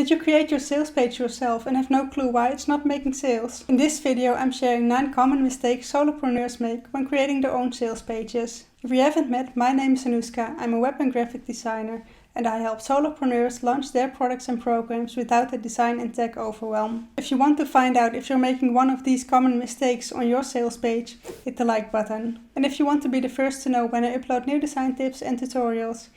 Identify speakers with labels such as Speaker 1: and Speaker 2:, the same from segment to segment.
Speaker 1: Did you create your sales page yourself and have no clue why it's not making sales? In this video I'm sharing 9 common mistakes solopreneurs make when creating their own sales pages. If you haven't met, my name is Anushka, I'm a web and graphic designer and I help solopreneurs launch their products and programs without the design and tech overwhelm. If you want to find out if you're making one of these common mistakes on your sales page, hit the like button. And if you want to be the first to know when I upload new design tips and tutorials,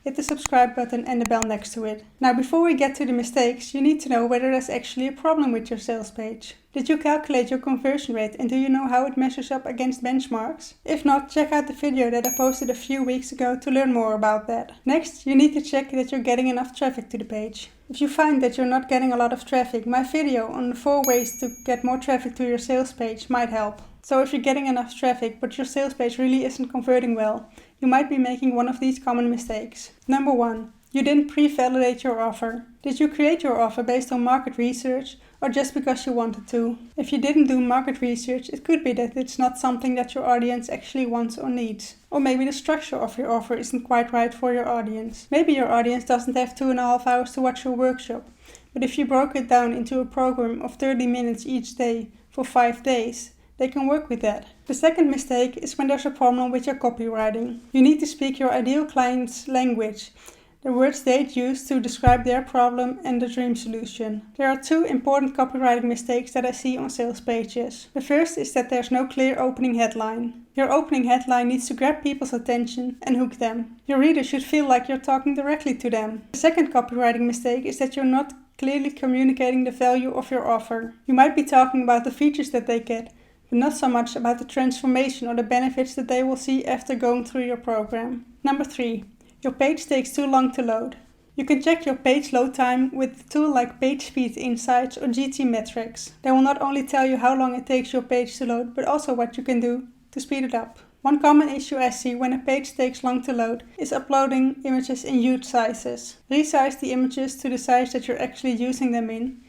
Speaker 1: hit the subscribe button and the bell next to it. Now before we get to the mistakes, you need to know whether there's actually a problem with your sales page. Did you calculate your conversion rate and do you know how it measures up against benchmarks? If not, check out the video that I posted a few weeks ago to learn more about that. Next, you need to check that you're getting enough traffic to the page. If you find that you're not getting a lot of traffic, my video on the 4 ways to get more traffic to your sales page might help. So if you're getting enough traffic but your sales page really isn't converting well, you might be making one of these common mistakes. Number 1. You didn't pre-validate your offer. Did you create your offer based on market research or just because you wanted to? If you didn't do market research, it could be that it's not something that your audience actually wants or needs. Or maybe the structure of your offer isn't quite right for your audience. Maybe your audience doesn't have 2.5 hours to watch your workshop. But if you broke it down into a program of 30 minutes each day for 5 days, they can work with that. The second mistake is when there's a problem with your copywriting. You need to speak your ideal client's language, the words they'd use to describe their problem and the dream solution. There are 2 important copywriting mistakes that I see on sales pages. The first is that there's no clear opening headline. Your opening headline needs to grab people's attention and hook them. Your reader should feel like you're talking directly to them. The second copywriting mistake is that you're not clearly communicating the value of your offer. You might be talking about the features that they get, but not so much about the transformation or the benefits that they will see after going through your program. Number 3. Your page takes too long to load. You can check your page load time with a tool like PageSpeed Insights or GTmetrix. They will not only tell you how long it takes your page to load, but also what you can do to speed it up. One common issue I see when a page takes long to load is uploading images in huge sizes. Resize the images to the size that you're actually using them in,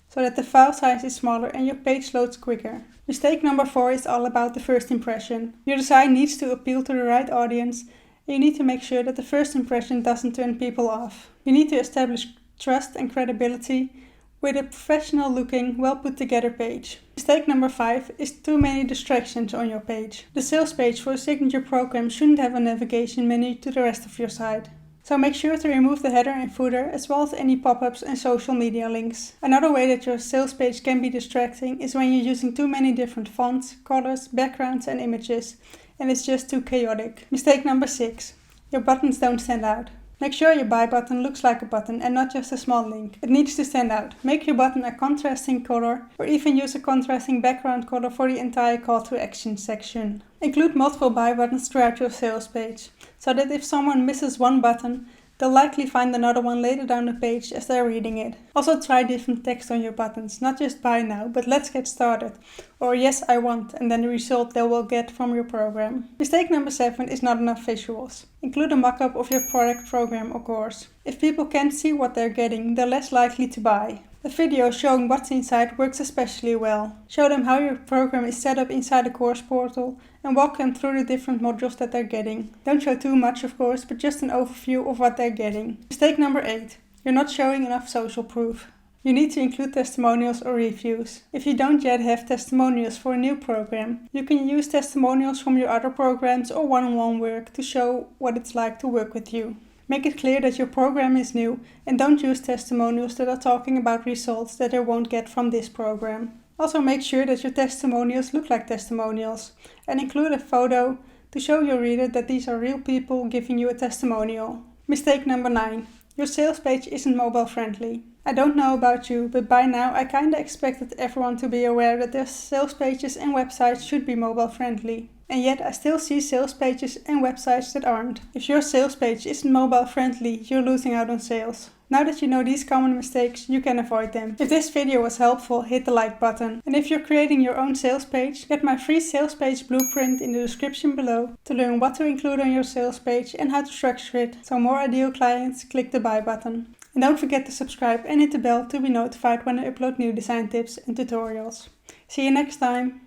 Speaker 1: so that the file size is smaller and your page loads quicker. Mistake number 4 is all about the first impression. Your design needs to appeal to the right audience and you need to make sure that the first impression doesn't turn people off. You need to establish trust and credibility with a professional looking, well put together page. Mistake number 5 is too many distractions on your page. The sales page for a signature program shouldn't have a navigation menu to the rest of your site. So make sure to remove the header and footer as well as any pop-ups and social media links. Another way that your sales page can be distracting is when you're using too many different fonts, colors, backgrounds and images and it's just too chaotic. Mistake number 6. Your buttons don't stand out. Make sure your buy button looks like a button and not just a small link. It needs to stand out. Make your button a contrasting color or even use a contrasting background color for the entire call to action section. Include multiple buy buttons throughout your sales page, so that if someone misses one button, they'll likely find another one later down the page as they're reading it. Also try different text on your buttons, not just buy now, but let's get started, or yes I want, and then the result they will get from your program. Mistake number 7 is not enough visuals. Include a mock-up of your product, program or course. If people can't see what they're getting, they're less likely to buy. A video showing what's inside works especially well. Show them how your program is set up inside the course portal and walk them through the different modules that they're getting. Don't show too much of course, but just an overview of what they're getting. Mistake number 8. You're not showing enough social proof. You need to include testimonials or reviews. If you don't yet have testimonials for a new program, you can use testimonials from your other programs or one-on-one work to show what it's like to work with you. Make it clear that your program is new and don't use testimonials that are talking about results that they won't get from this program. Also make sure that your testimonials look like testimonials and include a photo to show your reader that these are real people giving you a testimonial. Mistake number 9. Your sales page isn't mobile friendly. I don't know about you, but by now I kinda expected everyone to be aware that their sales pages and websites should be mobile friendly. And yet I still see sales pages and websites that aren't. If your sales page isn't mobile friendly, you're losing out on sales. Now that you know these common mistakes, you can avoid them. If this video was helpful, hit the like button. And if you're creating your own sales page, get my free sales page blueprint in the description below to learn what to include on your sales page and how to structure it. So more ideal clients, click the buy button. And don't forget to subscribe and hit the bell to be notified when I upload new design tips and tutorials. See you next time!